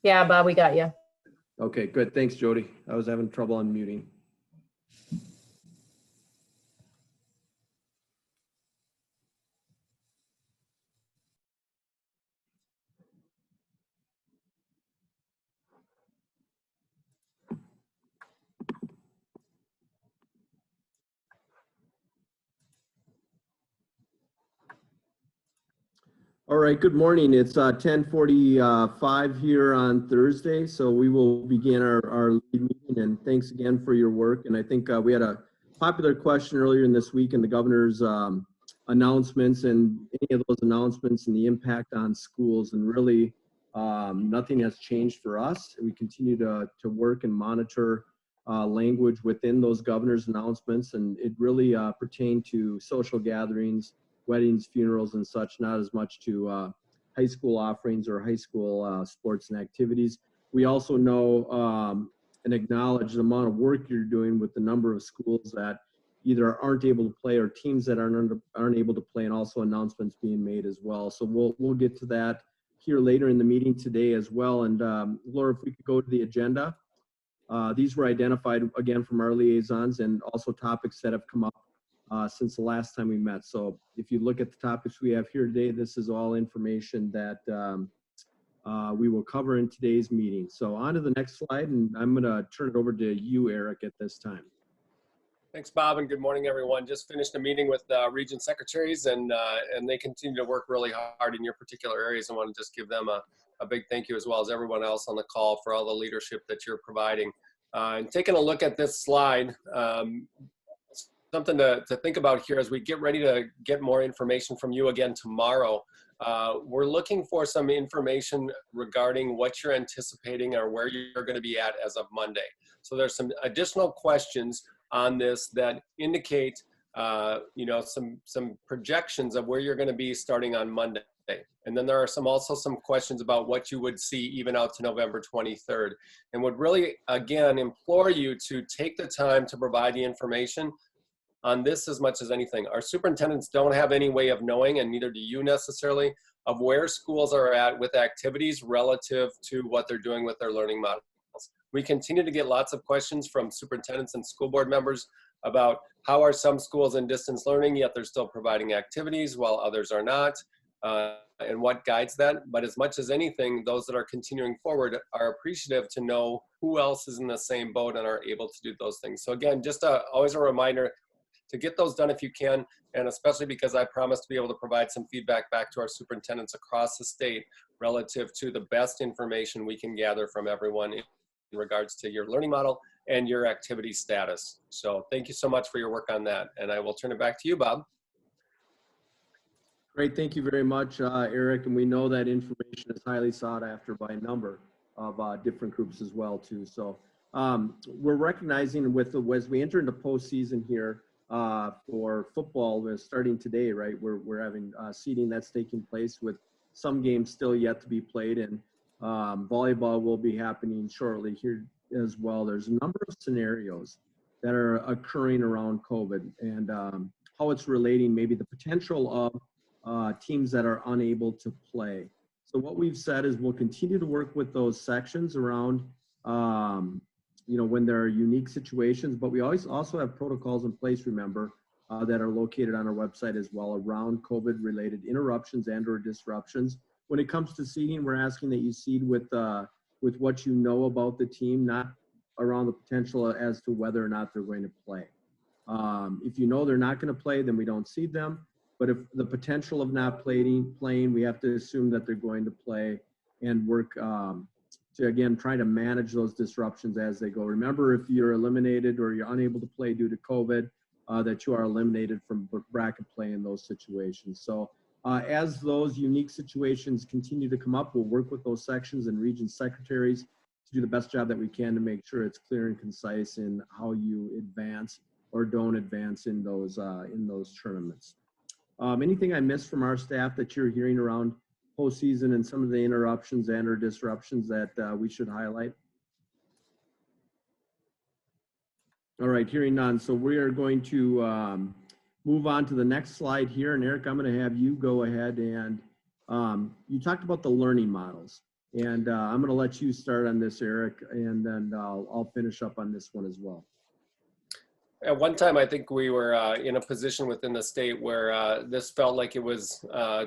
Yeah, Bob, we got you. Okay, good. Thanks, Jody. I was having trouble unmuting. All right, good morning. It's 10:45 here on Thursday, so we will begin our lead meeting. And thanks again for your work. And I think we had a popular question earlier in this week in the governor's announcements and any of those announcements and the impact on schools. And really, nothing has changed for us. We continue to work and monitor language within those governor's announcements, and it really pertained to social gatherings, weddings, funerals, and such, not as much to high school offerings or high school sports and activities. We also know and acknowledge the amount of work you're doing with the number of schools that either aren't able to play or teams that aren't able to play, and also announcements being made as well. So we'll get to that here later in the meeting today as well. And Laura, if we could go to the agenda. These were identified again from our liaisons and also topics that have come up since the last time we met. So if you look at the topics we have here today, this is all information that we will cover in today's meeting. So on to the next slide, and I'm going to turn it over to you, Eric, at this time. Thanks, Bob, and good morning, everyone. Just finished a meeting with region secretaries, and they continue to work really hard in your particular areas. I want to just give them a big thank you, as well as everyone else on the call, for all the leadership that you're providing. And taking a look at this slide, something to think about here as we get ready to get more information from you again tomorrow. We're looking for some information regarding what you're anticipating or where you're going to be at as of Monday. So there's some additional questions on this that indicate some projections of where you're going to be starting on Monday. And then there are also some questions about what you would see even out to November 23rd, and would really, again, implore you to take the time to provide the information on this as much as anything. Our superintendents don't have any way of knowing, and neither do you necessarily, of where schools are at with activities relative to what they're doing with their learning models. We continue to get lots of questions from superintendents and school board members about how are some schools in distance learning, yet they're still providing activities while others are not, and what guides that. But as much as anything, those that are continuing forward are appreciative to know who else is in the same boat and are able to do those things. So again, just always a reminder to get those done if you can, and especially because I promise to be able to provide some feedback back to our superintendents across the state relative to the best information we can gather from everyone in regards to your learning model and your activity status. So thank you so much for your work on that, and I will turn it back to you, Bob. Great, thank you very much, Eric. And we know that information is highly sought after by a number of different groups as well, too. So we're recognizing as we enter into postseason here, for football starting today, right? We're having seeding that's taking place with some games still yet to be played, and volleyball will be happening shortly here as well. There's a number of scenarios that are occurring around COVID and how it's relating, maybe the potential of teams that are unable to play. So what we've said is we'll continue to work with those sections around when there are unique situations, but we always also have protocols in place, remember, that are located on our website as well around COVID-related interruptions and or disruptions. When it comes to seeding, we're asking that you seed with what you know about the team, not around the potential as to whether or not they're going to play. If you know they're not going to play, then we don't seed them. But if the potential of not playing, we have to assume that they're going to play and work to, again, try to manage those disruptions as they go. Remember, if you're eliminated or you're unable to play due to COVID, that you are eliminated from bracket play in those situations. So as those unique situations continue to come up, we'll work with those sections and region secretaries to do the best job that we can to make sure it's clear and concise in how you advance or don't advance in those tournaments. Anything I missed from our staff that you're hearing around postseason and some of the interruptions and or disruptions that we should highlight? All right, hearing none. So we are going to move on to the next slide here. And Eric, I'm going to have you go ahead and you talked about the learning models. And I'm going to let you start on this, Eric, and then I'll finish up on this one as well. At one time, I think we were in a position within the state where this felt like it was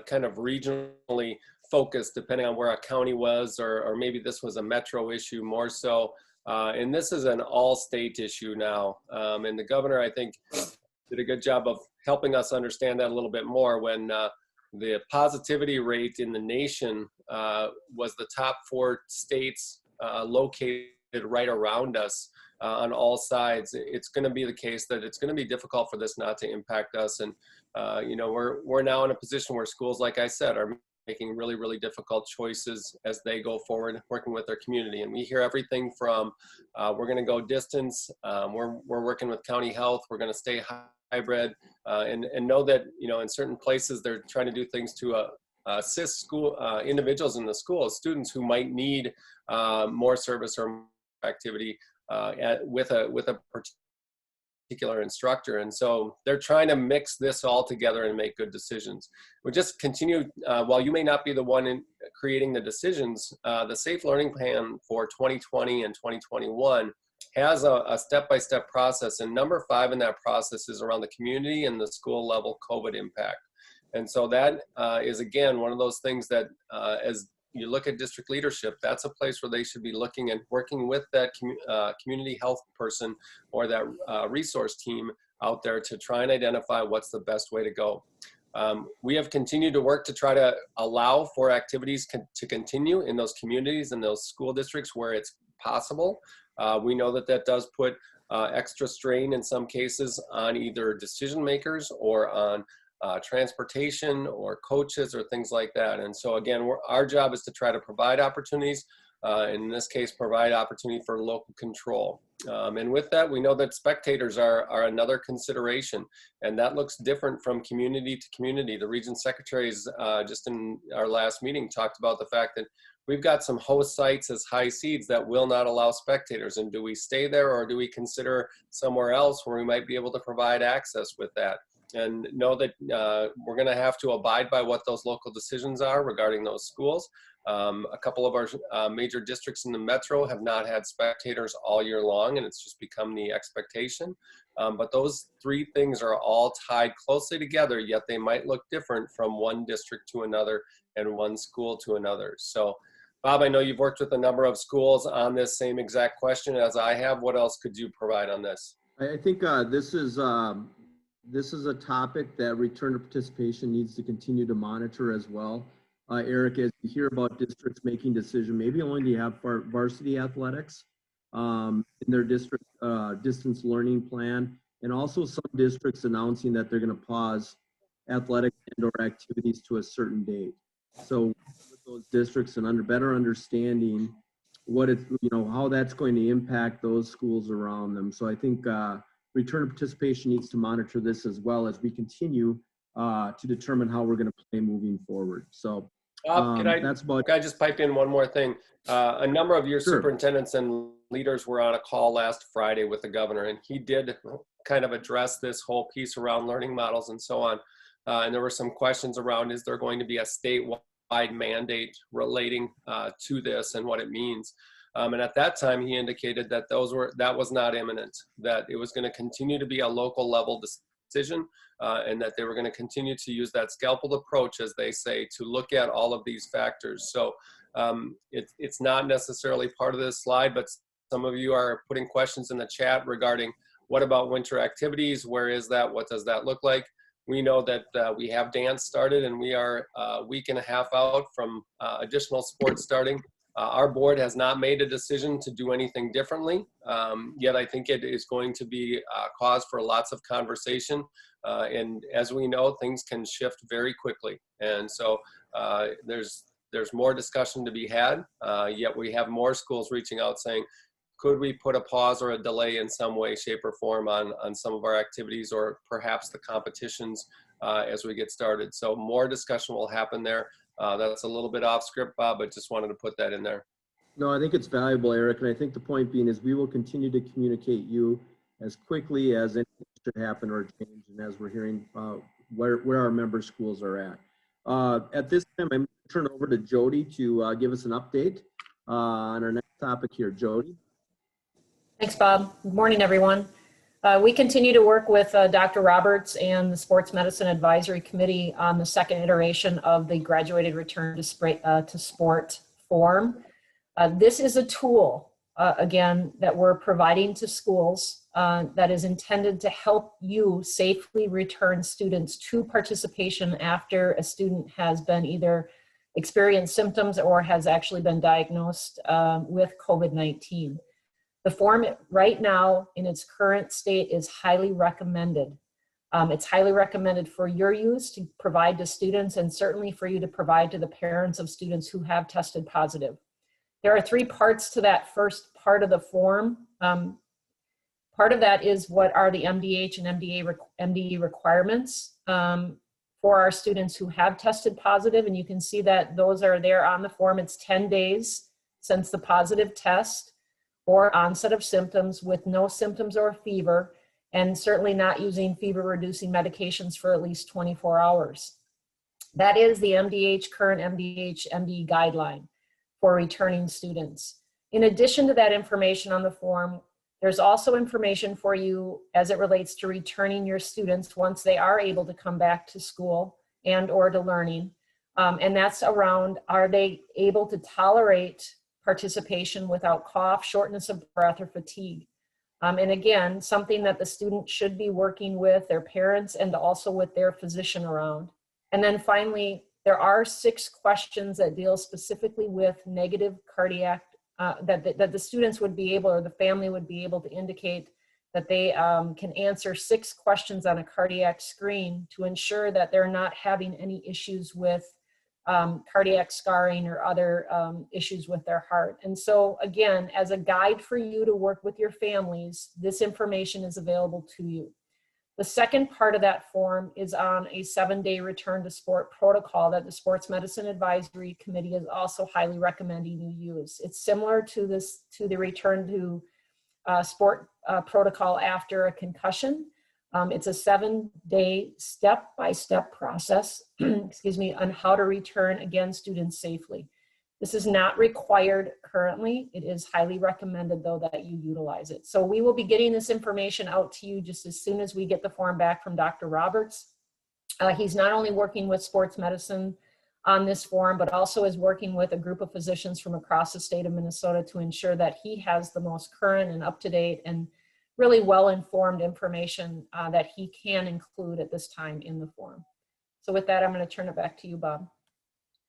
kind of regionally focused, depending on where a county was, or maybe this was a metro issue more so. And this is an all-state issue now. And the governor, I think, did a good job of helping us understand that a little bit more when the positivity rate in the nation was the top 4 states located right around us. On all sides, it's going to be the case that it's going to be difficult for this not to impact us. And, you know, we're now in a position where schools, like I said, are making really, really difficult choices as they go forward, working with their community. And we hear everything from, we're going to go distance, we're working with county health, we're going to stay hybrid, and know that, you know, in certain places, they're trying to do things to assist school individuals in the school, students who might need more service or activity with a particular instructor. And so they're trying to mix this all together and make good decisions. We just continue, while you may not be the one in creating the decisions, the Safe Learning Plan for 2020 and 2021 has a step-by-step process. And number 5 in that process is around the community and the school level COVID impact. And so that is, again, one of those things that as you look at district leadership, that's a place where they should be looking and working with that community health person or that resource team out there to try and identify what's the best way to go. We have continued to work to try to allow for activities to continue in those communities and those school districts where it's possible. We know that that does put extra strain in some cases on either decision makers or on transportation or coaches or things like that. And so again, our job is to try to provide opportunities, in this case, provide opportunity for local control. And with that, we know that spectators are another consideration, and that looks different from community to community. The region secretaries, just in our last meeting, talked about the fact that we've got some host sites as high seeds that will not allow spectators. And do we stay there, or do we consider somewhere else where we might be able to provide access with that? And know that we're going to have to abide by what those local decisions are regarding those schools. A couple of our major districts in the metro have not had spectators all year long, and it's just become the expectation. But those 3 things are all tied closely together, yet they might look different from one district to another and one school to another. So, Bob, I know you've worked with a number of schools on this same exact question as I have. What else could you provide on this? I think this is a topic that return to participation needs to continue to monitor as well. Eric, as you hear about districts making decisions, maybe only to have varsity athletics in their district distance learning plan, and also some districts announcing that they're going to pause athletic and or activities to a certain date. So with those districts and under better understanding what it's, you know, how that's going to impact those schools around them. So I think return to participation needs to monitor this as well as we continue to determine how we're going to play moving forward. So can I just pipe in one more thing? A number of your superintendents and leaders were on a call last Friday with the governor, and he did kind of address this whole piece around learning models and so on. And there were some questions around, is there going to be a statewide mandate relating to this and what it means? And at that time, he indicated that that was not imminent, that it was going to continue to be a local level decision, and that they were going to continue to use that scalpel approach, as they say, to look at all of these factors. So it's not necessarily part of this slide, but some of you are putting questions in the chat regarding what about winter activities? Where is that? What does that look like? We know that we have dance started, and we are a week and a half out from additional sports starting. Our board has not made a decision to do anything differently, yet I think it is going to be a cause for lots of conversation. And as we know, things can shift very quickly. And so there's more discussion to be had, yet we have more schools reaching out saying, could we put a pause or a delay in some way, shape, or form on some of our activities, or perhaps the competitions as we get started? So more discussion will happen there. That's a little bit off script, Bob, but just wanted to put that in there. No, I think it's valuable, Eric, and I think the point being is we will continue to communicate you as quickly as anything should happen or change, and as we're hearing where our member schools are at. At this time, I'm turn it over to Jody to give us an update on our next topic here. Jody. Thanks, Bob. Good morning, everyone. We continue to work with Dr. Roberts and the Sports Medicine Advisory Committee on the second iteration of the Graduated Return to Sport form. This is a tool, again, that we're providing to schools that is intended to help you safely return students to participation after a student has been either experienced symptoms or has actually been diagnosed with COVID-19. The form right now in its current state is highly recommended. It's highly recommended for your use to provide to students and certainly for you to provide to the parents of students who have tested positive. There are three parts to that first part of the form. Part of that is what are the MDH and MDE requirements for our students who have tested positive, and you can see that those are there on the form. It's 10 days since the positive test or onset of symptoms with no symptoms or fever, and certainly not using fever-reducing medications for at least 24 hours. That is the MDH, current MDH, MDE guideline for returning students. In addition to that information on the form, there's also information for you as it relates to returning your students once they are able to come back to school and or to learning. And that's around, are they able to tolerate participation without cough, shortness of breath, or fatigue. And again, something that the student should be working with their parents and also with their physician around. And then finally, there are 6 questions that deal specifically with negative cardiac, that the students would be able, or the family would be able to indicate that they can answer 6 questions on a cardiac screen to ensure that they're not having any issues with cardiac scarring or other issues with their heart. And so again, as a guide for you to work with your families, this information is available to you. The second part of that form is on a 7-day return to sport protocol that the Sports Medicine Advisory Committee is also highly recommending you use. It's similar to the return to sport protocol after a concussion. It's a 7-day step-by-step process, excuse me, on how to return, again, students safely. This is not required currently. It is highly recommended, though, that you utilize it. So we will be getting this information out to you just as soon as we get the form back from Dr. Roberts. He's not only working with sports medicine on this form, but also is working with a group of physicians from across the state of Minnesota to ensure that he has the most current and up-to-date and really well-informed information that he can include at this time in the form. So with that, I'm going to turn it back to you, Bob.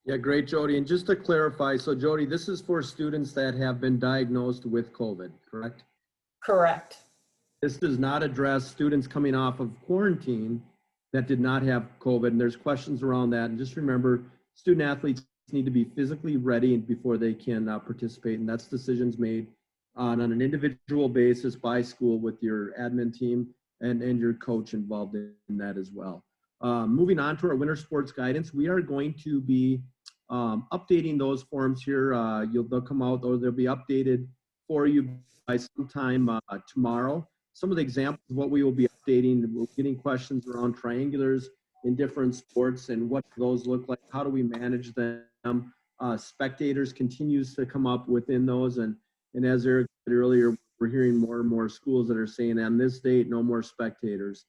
Yeah, great, Jody. And just to clarify, so Jody, this is for students that have been diagnosed with COVID, correct? Correct. This does not address students coming off of quarantine that did not have COVID, and there's questions around that. And just remember, student athletes need to be physically ready before they can participate, and that's decisions made on an individual basis by school with your admin team and your coach involved in that as well. Moving on to our winter sports guidance, we are going to be updating those forms here. They'll come out, or they'll be updated for you by sometime tomorrow. Some of the examples of what we will be updating, we're getting questions around triangulars in different sports and what those look like. How do we manage them? Spectators continues to come up within those, and as Eric said earlier, we're hearing more and more schools that are saying on this date, no more spectators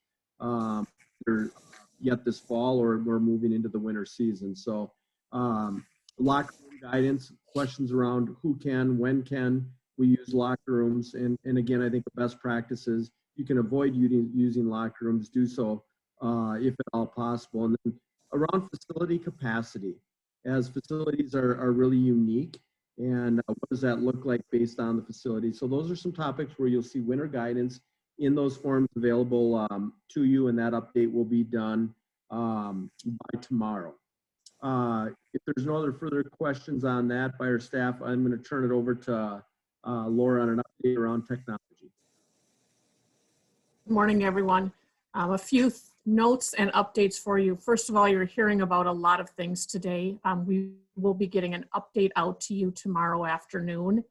yet this fall, or we're moving into the winter season. So locker room guidance, questions around who can, when can we use locker rooms. And again, I think the best practice is you can avoid using locker rooms, do so if at all possible. And then around facility capacity, as facilities are really unique, and what does that look like based on the facility? So those are some topics where you'll see winter guidance in those forms available to you, and that update will be done by tomorrow. If there's no other further questions on that by our staff, I'm going to turn it over to Laura on an update around technology. Good morning, everyone. A few notes and updates for you. First of all, you're hearing about a lot of things today. We will be getting an update out to you tomorrow afternoon.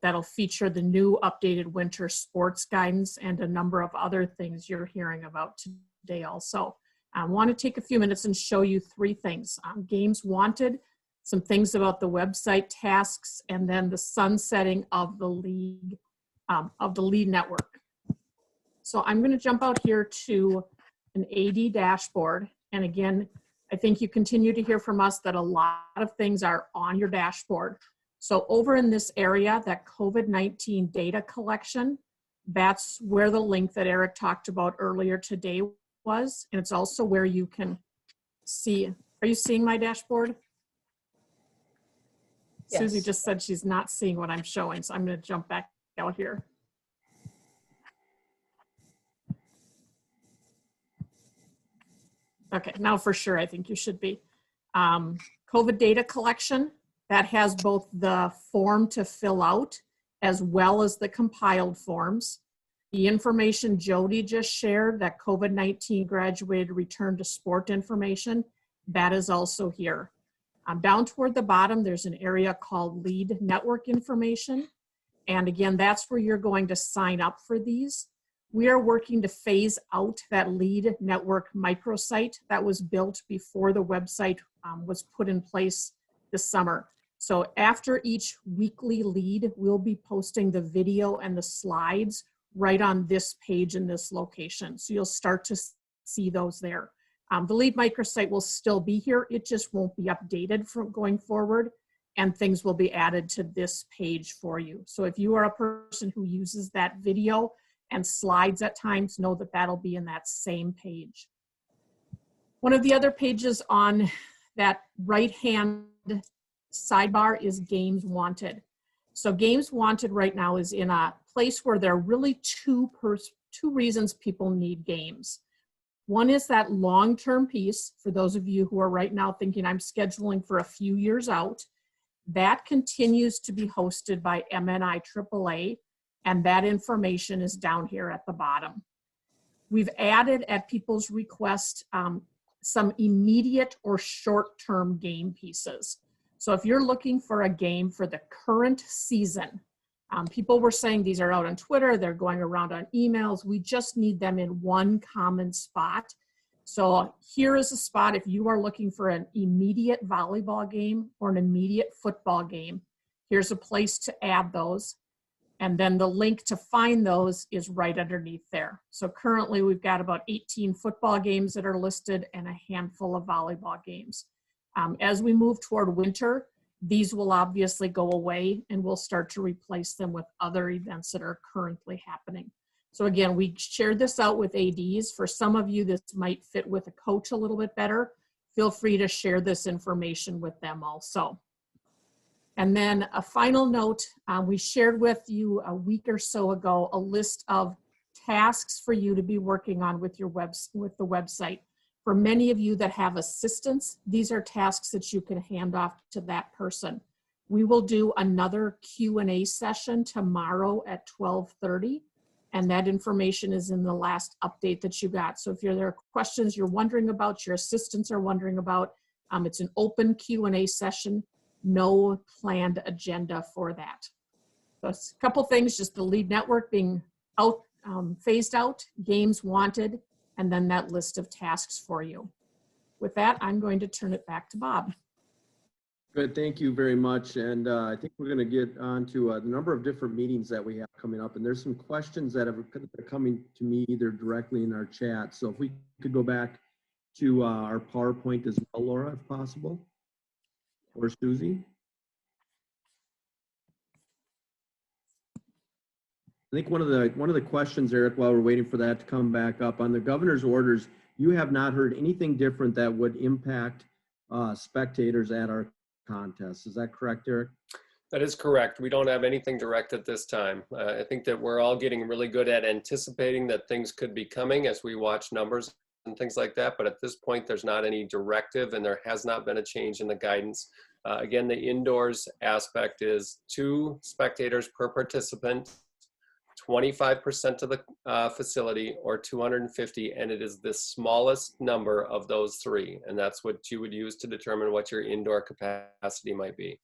That'll feature the new updated winter sports guidance and a number of other things you're hearing about today also. I want to take a few minutes and show you 3 things. Games wanted, some things about the website tasks, and then the sunsetting of the lead network. So I'm going to jump out here to an AD dashboard. And again, I think you continue to hear from us that a lot of things are on your dashboard. So over in this area, that COVID-19 data collection, that's where the link that Eric talked about earlier today was. And it's also where you can see, are you seeing my dashboard? Yes. Susie just said she's not seeing what I'm showing, so I'm going to jump back out here. Okay, now for sure, I think you should be. COVID data collection, that has both the form to fill out as well as the compiled forms. The information Jody just shared, that COVID-19 graduated return to sport information, that is also here. Down toward the bottom, there's an area called lead network information. And again, that's where you're going to sign up for these. We are working to phase out that lead network microsite that was built before the website was put in place this summer. So after each weekly lead, we'll be posting the video and the slides right on this page in this location. So you'll start to see those there. The lead microsite will still be here. It just won't be updated from going forward, and things will be added to this page for you. So if you are a person who uses that video and slides at times, know that that'll be in that same page. One of the other pages on that right-hand sidebar is Games Wanted. So Games Wanted right now is in a place where there are really two reasons people need games. One is that long-term piece, for those of you who are right now thinking I'm scheduling for a few years out, that continues to be hosted by MNI AAA, and that information is down here at the bottom. We've added at people's request some immediate or short-term game pieces. So if you're looking for a game for the current season, people were saying these are out on Twitter, they're going around on emails, we just need them in one common spot. So here is a spot if you are looking for an immediate volleyball game or an immediate football game. Here's a place to add those. And then the link to find those is right underneath there. So currently we've got about 18 football games that are listed and a handful of volleyball games. As we move toward winter, these will obviously go away and we'll start to replace them with other events that are currently happening. So again, we shared this out with ADs. For some of you, this might fit with a coach a little bit better. Feel free to share this information with them also. And then a final note, we shared with you a week or so ago a list of tasks for you to be working on with your with the website. For many of you that have assistants, these are tasks that you can hand off to that person. We will do another Q&A session tomorrow at 12:30, and that information is in the last update that you got. So if there are questions you're wondering about, your assistants are wondering about, it's an open Q&A session, no planned agenda for that. So it's a couple things, just the lead network being out, phased out, Games Wanted, and then that list of tasks for you. With that, I'm going to turn it back to Bob. Good, thank you very much. And I think we're going to get on to the number of different meetings that we have coming up. And there's some questions that are coming to me either directly in our chat. So if we could go back to our PowerPoint as well, Laura, if possible, or Susie. I think one of the questions, Eric, while we're waiting for that to come back up, on the governor's orders, you have not heard anything different that would impact spectators at our contest. Is that correct, Eric? That is correct. We don't have anything direct at this time. I think that we're all getting really good at anticipating that things could be coming as we watch numbers and things like that. But at this point, there's not any directive and there has not been a change in the guidance. Again, the indoors aspect is 2 spectators per participant, 25% of the facility, or 250, and it is the smallest number of those 3. And that's what you would use to determine what your indoor capacity might be.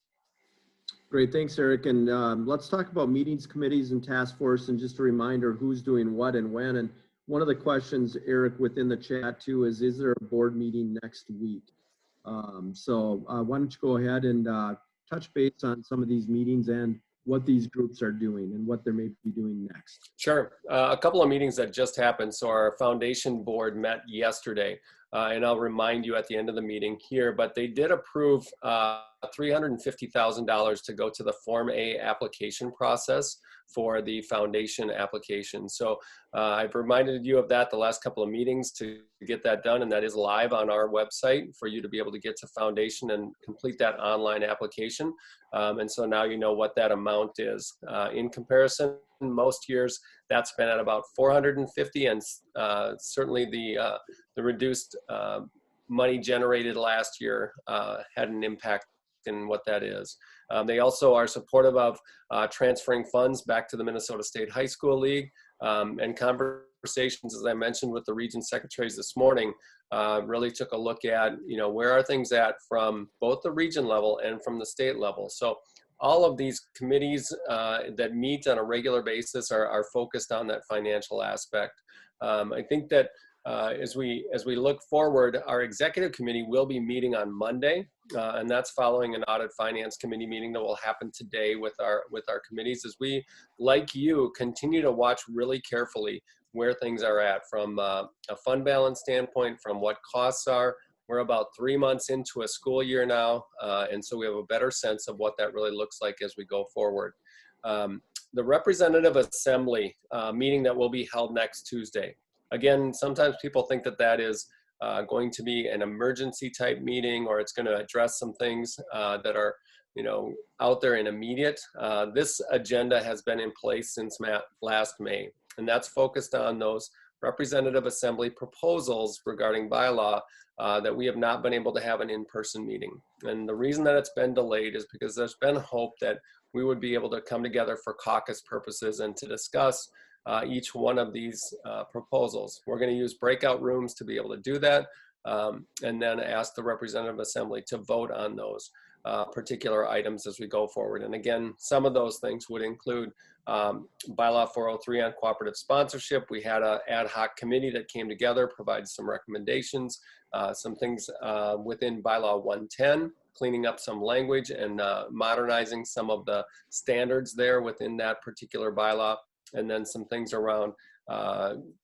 Great, thanks, Eric. And let's talk about meetings, committees, and task force, and just a reminder who's doing what and when. And one of the questions, Eric, within the chat too, is there a board meeting next week? Why don't you go ahead and touch base on some of these meetings and what these groups are doing and what they may be doing next. Sure. A couple of meetings that just happened. So our foundation board met yesterday, and I'll remind you at the end of the meeting here, but they did approve $350,000 to go to the Form A application process for the foundation application. So I've reminded you of that the last couple of meetings to get that done, and that is live on our website for you to be able to get to foundation and complete that online application. And so now you know what that amount is. In comparison, most years that's been at about 450, and certainly the reduced money generated last year had an impact in what that is. They also are supportive of transferring funds back to the Minnesota State High School League, and conversations, as I mentioned, with the region secretaries this morning, really took a look at, where are things at from both the region level and from the state level. So all of these committees that meet on a regular basis are focused on that financial aspect. I think that as we look forward, our executive committee will be meeting on Monday, and that's following an audit finance committee meeting that will happen today with our committees, as we, like you, continue to watch really carefully where things are at from a fund balance standpoint, from what costs are. We're about 3 months into a school year now, and so we have a better sense of what that really looks like as we go forward. The representative assembly meeting that will be held next Tuesday. Again, sometimes people think that that is going to be an emergency type meeting, or it's going to address some things that are, out there and immediate. This agenda has been in place since last May, and that's focused on those representative assembly proposals regarding bylaw that we have not been able to have an in-person meeting. And the reason that it's been delayed is because there's been hope that we would be able to come together for caucus purposes and to discuss each one of these proposals. We're going to use breakout rooms to be able to do that, and then ask the representative assembly to vote on those particular items as we go forward. And again, some of those things would include bylaw 403 on cooperative sponsorship. We had an ad hoc committee that came together, provided some recommendations, some things within bylaw 110, cleaning up some language and modernizing some of the standards there within that particular bylaw, and then some things around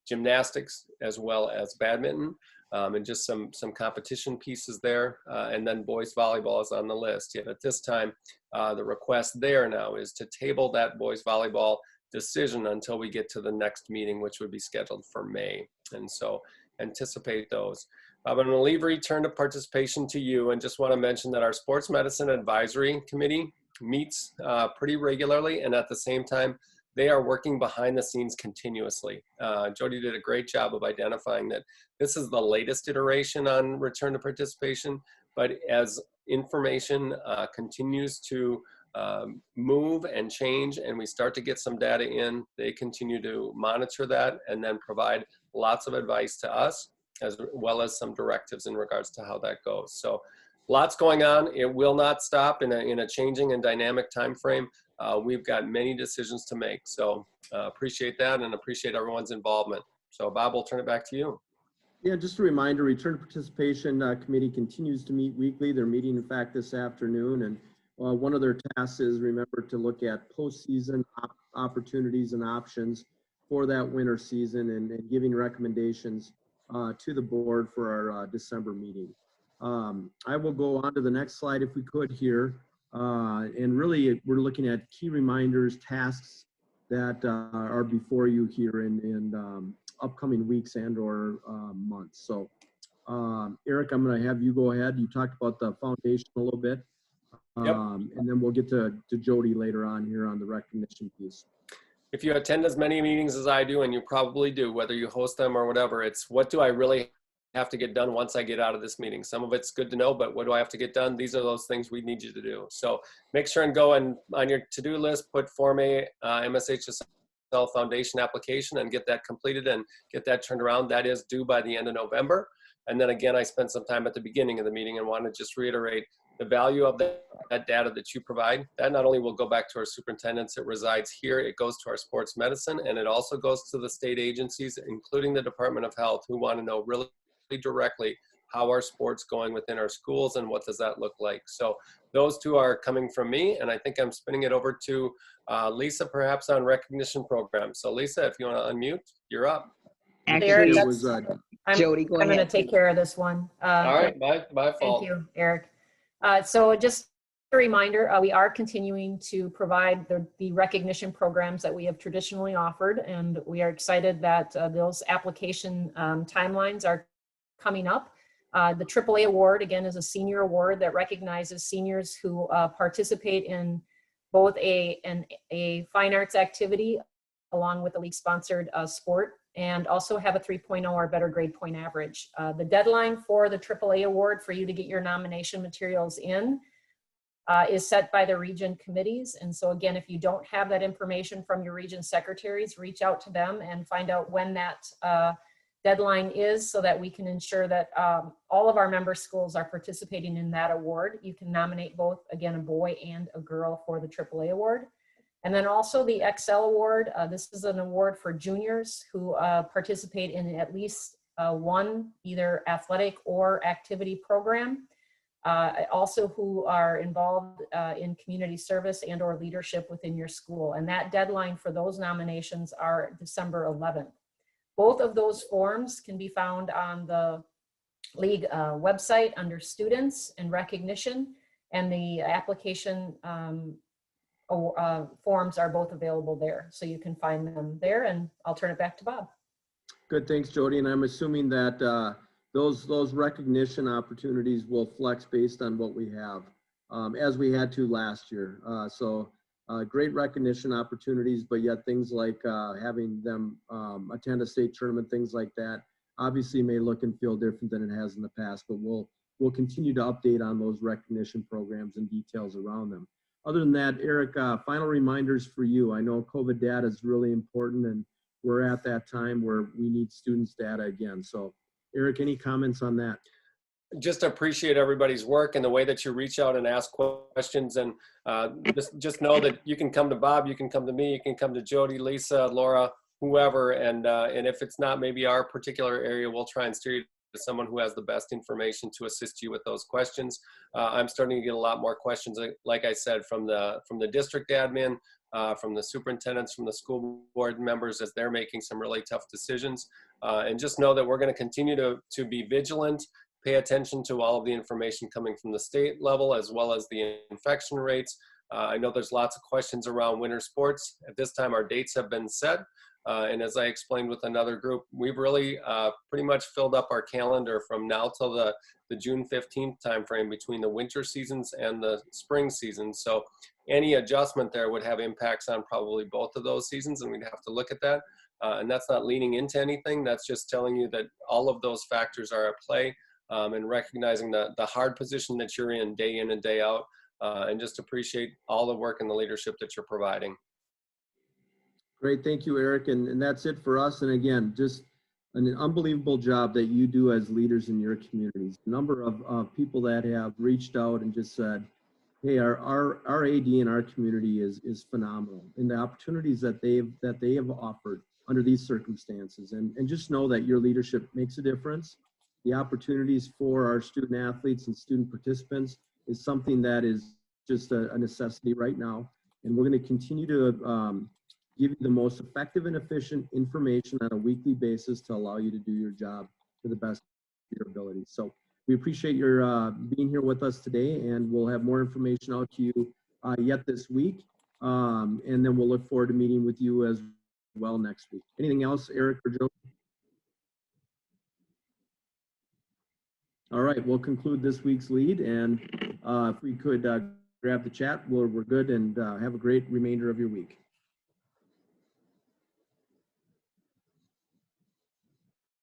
gymnastics as well as badminton, and just some competition pieces there, and then boys volleyball is on the list. Yet at this time, the request there now is to table that boys volleyball decision until we get to the next meeting, which would be scheduled for May. And so anticipate those. I'm going to leave return to participation to you, and just want to mention that our Sports Medicine Advisory Committee meets pretty regularly, and at the same time, they are working behind the scenes continuously. Jody did a great job of identifying that this is the latest iteration on return to participation, but as information continues to move and change, and we start to get some data in, they continue to monitor that and then provide lots of advice to us, as well as some directives in regards to how that goes. So lots going on. It will not stop in a changing and dynamic time frame. We've got many decisions to make. So appreciate that and appreciate everyone's involvement. So Bob, we'll turn it back to you. Yeah, just a reminder, Return to Participation Committee continues to meet weekly. They're meeting, in fact, this afternoon. And one of their tasks is, remember, to look at postseason opportunities and options for that winter season, and giving recommendations to the board for our December meeting. I will go on to the next slide if we could here. And really, we're looking at key reminders, tasks that are before you here in upcoming weeks and or months. So Eric, I'm going to have you go ahead. You talked about the foundation a little bit. Yep. And then we'll get to Jody later on here on the recognition piece. If you attend as many meetings as I do, and you probably do, whether you host them or whatever, it's what do I really have to get done once I get out of this meeting? Some of it's good to know, but what do I have to get done? These are those things we need you to do. So make sure and go and on your to-do list, put Form A MSHSL Foundation application and get that completed and get that turned around. That is due by the end of November. And then again, I spent some time at the beginning of the meeting and want to just reiterate the value of that data that you provide. That not only will go back to our superintendents, it resides here, it goes to our sports medicine, and it also goes to the state agencies, including the Department of Health, who want to know really directly how are sports going within our schools and what does that look like. So those two are coming from me, and I think I'm spinning it over to Lisa, perhaps on recognition programs. So Lisa, if you want to unmute, you're up. Eric, Actually, It was, Jody, go I'm going to ahead. take care of this one. All right, my Thank fault. you, Eric. So just a reminder, we are continuing to provide the recognition programs that we have traditionally offered, and we are excited that those application timelines are coming up. The AAA award, again, is a senior award that recognizes seniors who participate in both a fine arts activity along with a league-sponsored sport, and also have a 3.0 or better grade point average. The deadline for the AAA award for you to get your nomination materials in is set by the region committees. And so again, if you don't have that information from your region secretaries, reach out to them and find out when that deadline is so that we can ensure that all of our member schools are participating in that award. You can nominate both, again, a boy and a girl for the AAA award. And then also the Excel Award. This is an award for juniors who participate in at least one either athletic or activity program. Also who are involved in community service and or leadership within your school. And that deadline for those nominations are December 11th. Both of those forms can be found on the league website under students and recognition, and the application forms are both available there. So you can find them there, and I'll turn it back to Bob. good, thanks, Jody. And I'm assuming that those recognition opportunities will flex based on what we have, as we had to last year. So great recognition opportunities, but yet things like having them attend a state tournament, things like that, obviously may look and feel different than it has in the past, but we'll continue to update on those recognition programs and details around them. Other than that, Eric, final reminders for you. I know COVID data is really important, and we're at that time where we need students' data again. So Eric, any comments on that? Just appreciate everybody's work and the way that you reach out and ask questions, and just know that you can come to Bob, you can come to me, you can come to Jody, Lisa, Laura, whoever, and if it's not maybe our particular area, we'll try and steer you to someone who has the best information to assist you with those questions. I'm starting to get a lot more questions, like I said, from the district admin, from the superintendents, from the school board members as they're making some really tough decisions. And just know that we're going to continue to be vigilant, pay attention to all of the information coming from the state level, as well as the infection rates. I know there's lots of questions around winter sports. At this time, our dates have been set. And as I explained with another group, we've really pretty much filled up our calendar from now till the June 15th timeframe between the winter seasons and the spring seasons. So any adjustment there would have impacts on probably both of those seasons, and we'd have to look at that. And that's not leaning into anything. That's just telling you that all of those factors are at play, and recognizing the hard position that you're in and day out, and just appreciate all the work and the leadership that you're providing. Great, thank you, Eric. And that's it for us. And again, just an unbelievable job that you do as leaders in your communities. The number of people that have reached out and just said, hey, our AD in our community is phenomenal, and the opportunities that they have offered under these circumstances. And just know that your leadership makes a difference. The opportunities for our student athletes and student participants is something that is just a necessity right now. And we're going to continue to give you the most effective and efficient information on a weekly basis to allow you to do your job to the best of your ability. So we appreciate your being here with us today, and we'll have more information out to you yet this week. And then we'll look forward to meeting with you as well next week. Anything else, Eric or Joe? All right, we'll conclude this week's lead, and if we could grab the chat, we're good, and have a great remainder of your week.